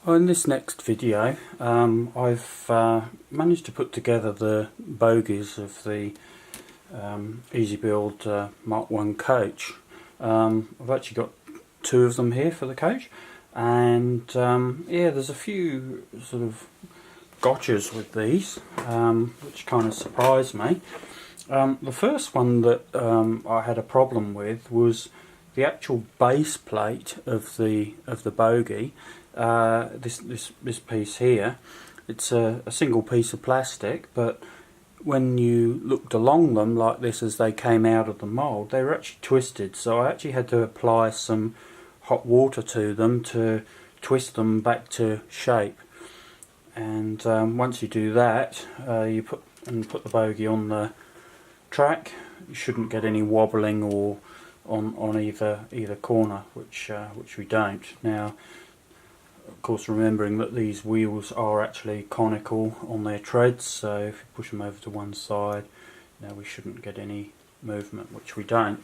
Well, in this next video I've managed to put together the bogies of the EasyBuild MK1 coach. I've actually got two of them here for the coach, and yeah, there's a few sort of gotchas with these which kind of surprised me. The first one that I had a problem with was the actual base plate of the bogie. This piece here, it's a single piece of plastic, but when you looked along them like this as they came out of the mould, they were actually twisted, so I actually had to apply some hot water to them to twist them back to shape. And once you do that, you put the bogie on the track. You shouldn't get any wobbling or on either corner, which we don't. Now, of course, remembering that these wheels are actually conical on their treads, so if you push them over to one side, we shouldn't get any movement, which we don't.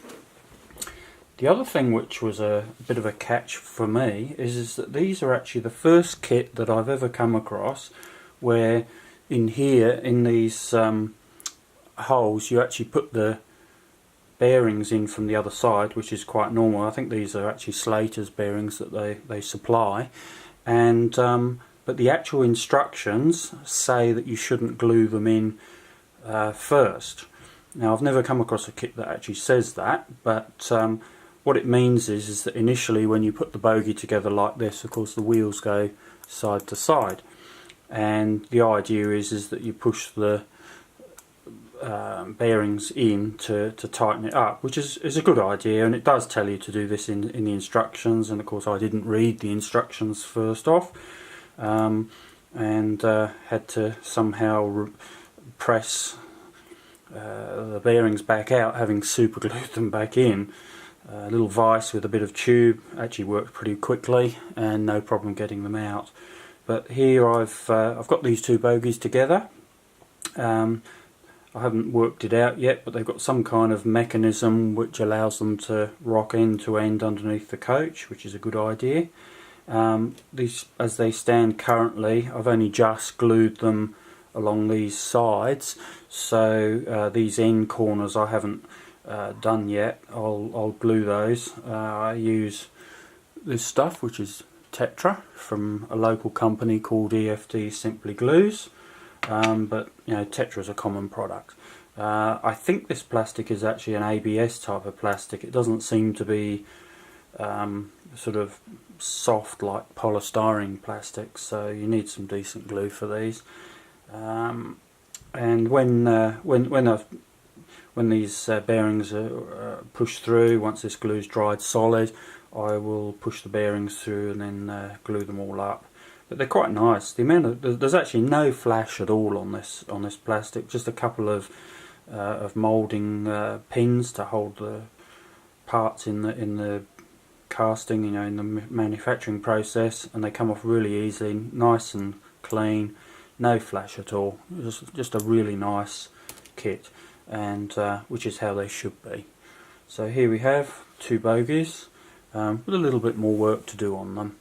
The other thing which was a bit of a catch for me is that these are actually the first kit that I've ever come across where in here, in these holes, you actually put the bearings in from the other side, which is quite normal. I think these are actually Slater's bearings that they supply, and but the actual instructions say that you shouldn't glue them in first. Now, I've never come across a kit that actually says that, but what it means is that initially when you put the bogie together like this, of course the wheels go side to side, and the idea is that you push the bearings in to tighten it up, which is a good idea, and it does tell you to do this in the instructions. And of course I didn't read the instructions first off, and had to somehow press the bearings back out, having super glued them back in. A little vise with a bit of tube actually worked pretty quickly, and no problem getting them out. But here I've got these two bogies together. I haven't worked it out yet, but they've got some kind of mechanism which allows them to rock end to end underneath the coach, which is a good idea. These, as they stand currently, I've only just glued them along these sides, so these end corners I haven't done yet. I'll glue those. I use this stuff, which is Tetra, from a local company called EFD Simply Glues. But Tetra is a common product. I think this plastic is actually an ABS type of plastic. It doesn't seem to be sort of soft like polystyrene plastic, so you need some decent glue for these. And when these bearings are pushed through, once this glue is dried solid, I will push the bearings through and then glue them all up. But they're quite nice. There's actually no flash at all on this plastic. Just a couple of moulding pins to hold the parts in the casting, in the manufacturing process, and they come off really easy, nice and clean, no flash at all. Just a really nice kit, and which is how they should be. So here we have two bogies with a little bit more work to do on them.